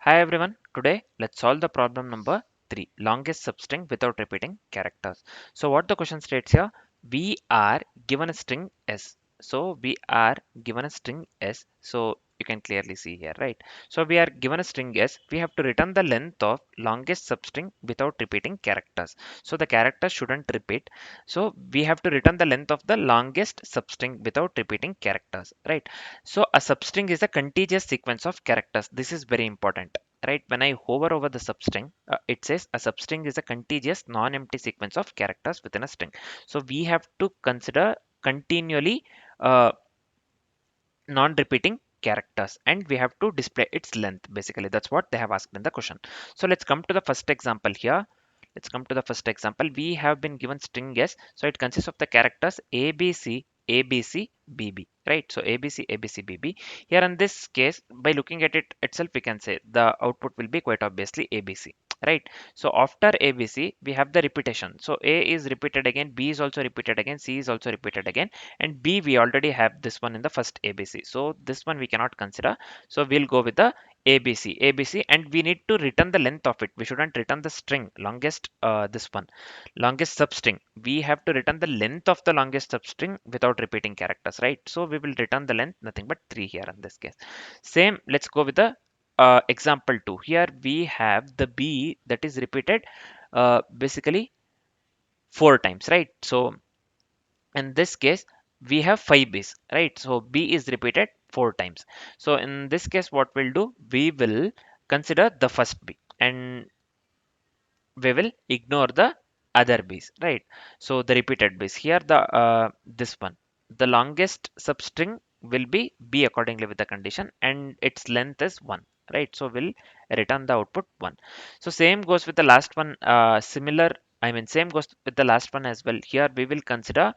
Hi everyone, today let's solve the problem number 3, longest substring without repeating characters. So what the question states here, we are given a string s. So we are given a string s. So you can clearly see here, right? So we are given a string s. We have to return the length of longest substring without repeating characters. So the characters shouldn't repeat. So we have to return the length of the longest substring without repeating characters, right? So a substring is a contiguous sequence of characters. This is very important, right? When I hover over the substring, it says a substring is a contiguous non-empty sequence of characters within a string. So we have to consider continually uh, non-repeating characters and we have to display its length. Basically, that's what they have asked in the question. So let's come to the first example here. Let's come to the first example. We have been given string s. So it consists of the characters ABC, ABC, BB, right? So ABC, ABC, BB. Here in this case, by looking at it itself, we can say the output will be quite obviously ABC, right? So after ABC, we have the repetition. So A is repeated again, B is also repeated again, C is also repeated again, and B we already have this one in the first ABC. So this one we cannot consider. So we'll go with the ABC, ABC, and we need to return the length of it. We shouldn't return the string, longest, this one, longest substring. We have to return the length of the longest substring without repeating characters, right? So we will return the length, nothing but 3 here in this case. Same, let's go with the example 2. Here we have the B that is repeated basically 4 times, right? So in this case, we have 5 B's, right? So B is repeated 4 times. So in this case, what we'll do, we will consider the first B and we will ignore the other B's, right? So the repeated B's here, the this one, the longest substring will be B accordingly with the condition and its length is 1, right? So we'll return the output 1. So same goes with the last one, similar, I mean same goes with the last one as well. Here we will consider,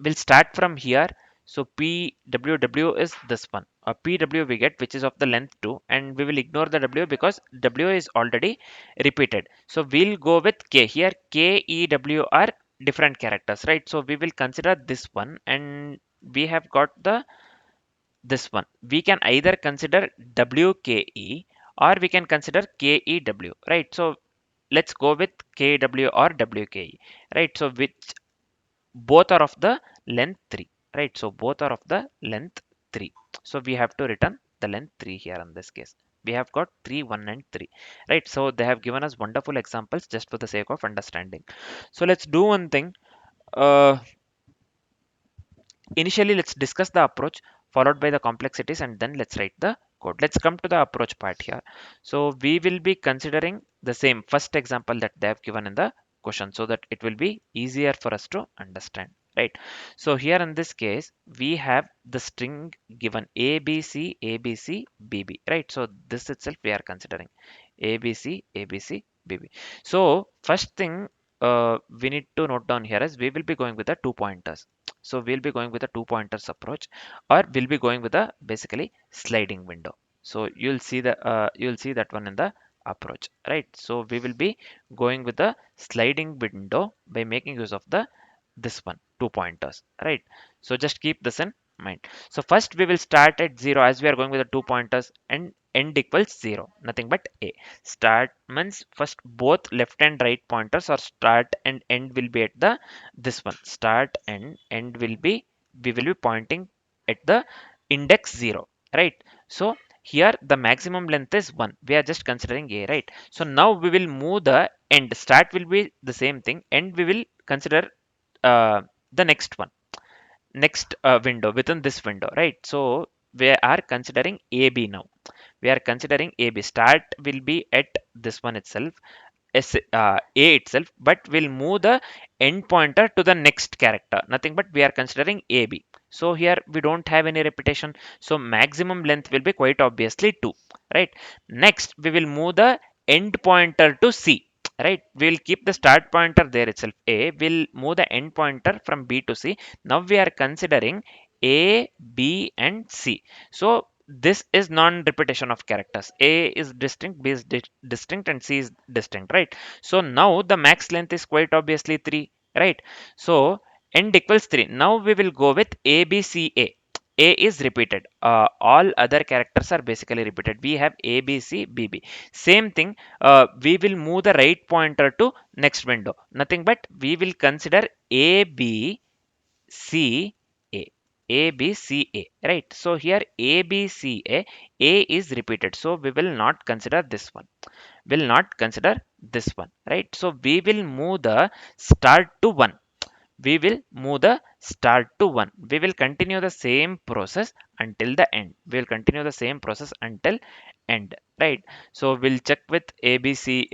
we'll start from here. So pww is this one, pw we get, which is of the length 2, and we will ignore the w because w is already repeated. So we'll go with k. Here k, e, w are different characters, right? So we will consider this one and we have got the this one. We can either consider wke or we can consider kew, right? So let's go with kw or wke, right? So which both are of the length 3, right? So both are of the length 3. So we have to return the length 3 here in this case. We have got 3, 1 and 3, right? So they have given us wonderful examples just for the sake of understanding. So let's do one thing. uh, Initially let's discuss the approach followed by the complexities and then let's write the code. Let's come to the approach part here. So we will be considering the same first example that they have given in the question so that it will be easier for us to understand, right? So here in this case we have the string given abc abc bb, right? So this itself we are considering abc abc bb. So first thing we need to note down here is we will be going with the 2 pointers. So we'll be going with a 2 pointers approach, or we'll be going with a basically sliding window. So you'll see that one in the approach, right? So we will be going with the sliding window by making use of the this one 2 pointers, right? So just keep this in mind. So first we will start at 0 as we are going with the 2 pointers, and end equals 0, nothing but a. Start means first both left and right pointers, or start and end will be at the this one. Start and end will be, we will be pointing at the index 0, right? So here the maximum length is 1. We are just considering a, right? So now we will move the end. Start will be the same thing, end we will consider uh, the next one, next window within this window, right? So we are considering AB now. We are considering AB. Start will be at this one itself, A itself, but we'll move the end pointer to the next character, nothing but we are considering AB. So here we don't have any repetition, so maximum length will be quite obviously 2, right? Next we will move the end pointer to C, right? We'll keep the start pointer there itself A, will move the end pointer from B to C. Now we are considering A, B and C. So this is non-repetition of characters. A is distinct, B is distinct and C is distinct, right? So now the max length is quite obviously 3, right? So end equals 3. Now we will go with ABCA. A is repeated. All other characters are basically repeated. We have A, B, C, B, B. Same thing. We will move the right pointer to next window. Nothing but we will consider A, B, C, A. A, B, C, A. Right. So here A, B, C, A is repeated. So we will not consider this one. Will not consider this one. Right. So we will move the start to 1. We will move the start to 1. We will continue the same process until the end. We will continue the same process until end, right? So we'll check with ABC,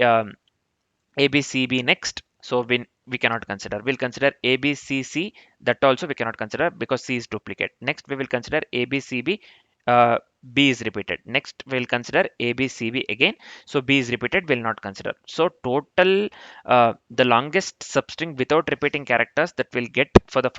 ABCB next. So we cannot consider. We'll consider ABCC. That also we cannot consider because C is duplicate. Next we will consider ABCB. Uh, B is repeated. Next we'll consider ABCB again. So B is repeated. Will not consider. So total, the longest substring without repeating characters that we'll get for the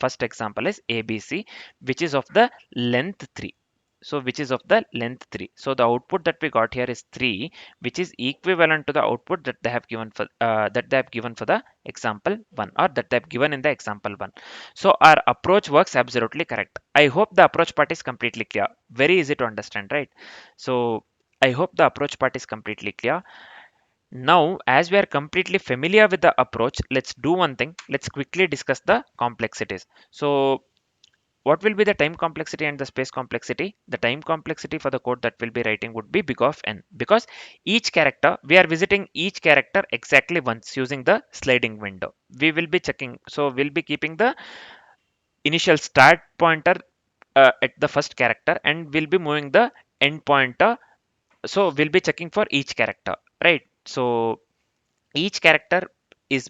first example is ABC, which is of the length 3. So which is of the length 3. So the output that we got here is 3, which is equivalent to the output that they have given for the example 1, or that they have given in the example 1. So our approach works absolutely correct. I hope the approach part is completely clear. Very easy to understand, right? So I hope the approach part is completely clear. Now, as we are completely familiar with the approach, let's do one thing. Let's quickly discuss the complexities. So what will be the time complexity and the space complexity? The time complexity for the code that we'll be writing would be big of n, because each character, we are visiting each character exactly once using the sliding window. We will be checking, so we'll be keeping the initial start pointer at the first character, and we'll be moving the end pointer. So we'll be checking for each character, right? So each character is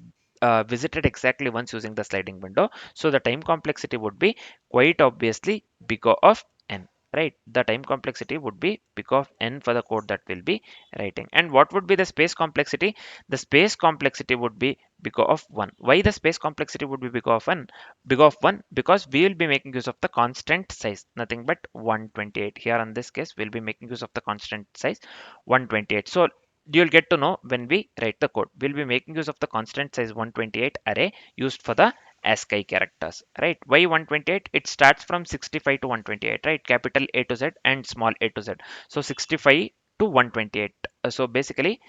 visited exactly once using the sliding window. So the time complexity would be quite obviously big of n, right? The time complexity would be big of n for the code that we'll be writing. And what would be the space complexity? The space complexity would be big of 1. Why the space complexity would be big of 1? Big of 1 because we will be making use of the constant size, nothing but 128. Here in this case, we'll be making use of the constant size 128. So you'll get to know when we write the code. We'll be making use of the constant size 128 array used for the ASCII characters, right? Why 128? It starts from 65 to 128, right? Capital A to Z and small a to Z. So 65 to 128. So basically,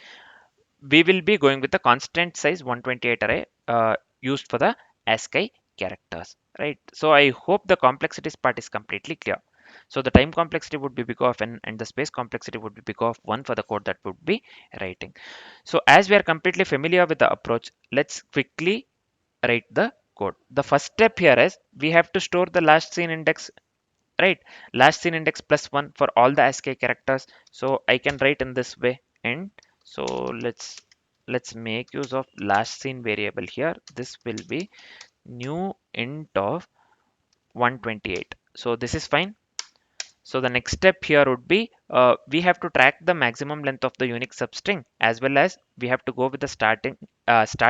we will be going with the constant size 128 array used for the ASCII characters, right? So I hope the complexities part is completely clear. So the time complexity would be big of n, and the space complexity would be big of 1 for the code that would be writing. So as we are completely familiar with the approach, let's quickly write the code. The first step here is we have to store the last seen index, right? Last seen index plus 1 for all the ASCII characters. So I can write in this way. And so let's make use of last seen variable here. This will be new int of 128. So this is fine. So the next step here would be we have to track the maximum length of the unique substring, as well as we have to go with the start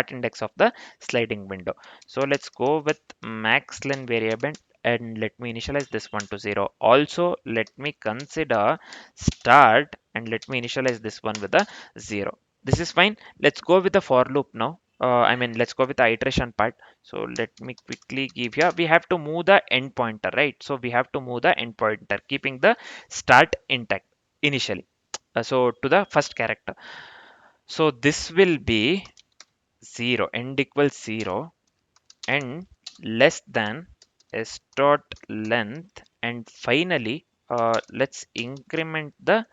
index of the sliding window. So let's go with max length variable, and let me initialize this one to 0. Also let me consider start, and let me initialize this one with a 0. This is fine. Let's go with the for loop now. Let's go with the iteration part. So let me quickly give here. We have to move the end pointer, right? So we have to move the end pointer, keeping the start intact initially. So to the first character. So this will be 0, end equals 0, and less than s dot length, and finally let's increment the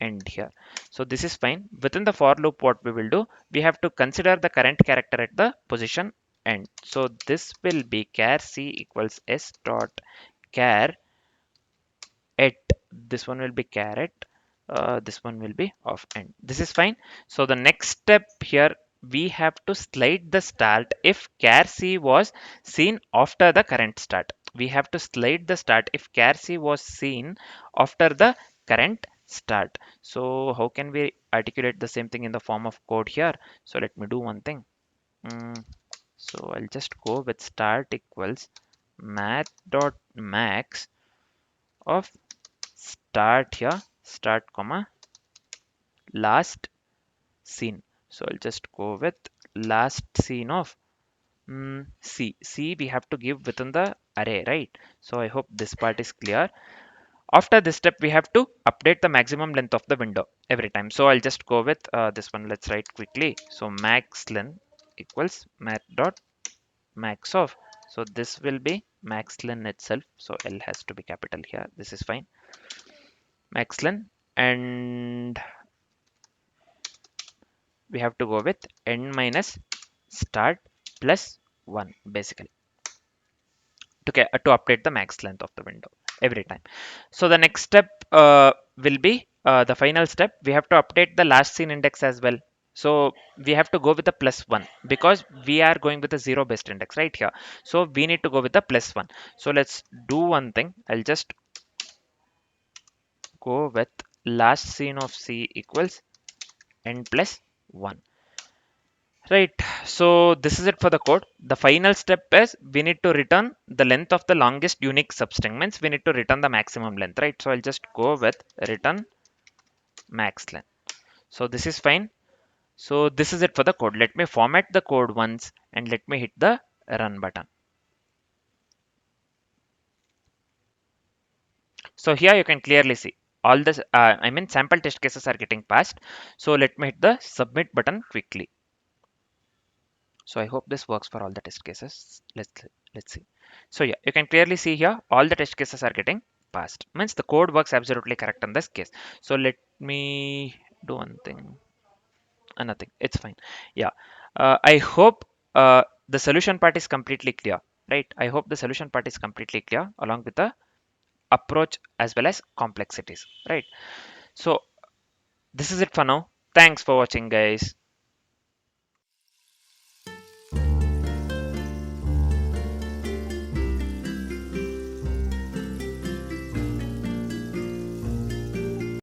end here. So this is fine. Within the for loop, what we will do, we have to consider the current character at the position end. So this will be char c equals s dot char at, this one will be caret, this one will be of end. This is fine. So the next step here, we have to slide the start if char c was seen after the current start. We have to slide the start if char c was seen after the current start. So how can we articulate the same thing in the form of code here? So let me do one thing. So I'll just go with start equals math dot max of start here, start comma last seen. So I'll just go with last seen of C we have to give within the array, right? So I hope this part is clear. After this step, we have to update the maximum length of the window every time. So I'll just go with this one. Let's write quickly. So max length equals math dot max of. So this will be max length itself. So L has to be capital here. This is fine. Max length, and we have to go with n minus start plus 1 basically to update the max length of the window every time. So the next step will be the final step. We have to update the last seen index as well. So we have to go with the plus 1 because we are going with the 0 based index right here. So we need to go with the plus 1. So let's do one thing. I'll just go with last seen of C equals n plus 1. Right, so this is it for the code. The final step is we need to return the length of the longest unique substring, means we need to return the maximum length, right? So I'll just go with return max length. So this is fine. So this is it for the code. Let me format the code once and let me hit the run button. So here you can clearly see all this, sample test cases are getting passed. So let me hit the submit button quickly. So I hope this works for all the test cases. Let's see. So yeah, you can clearly see here all the test cases are getting passed. Means the code works absolutely correct in this case. So let me do one thing. Nothing. It's fine. Yeah. I hope the solution part is completely clear. Right. I hope the solution part is completely clear along with the approach as well as complexities. Right. So this is it for now. Thanks for watching, guys.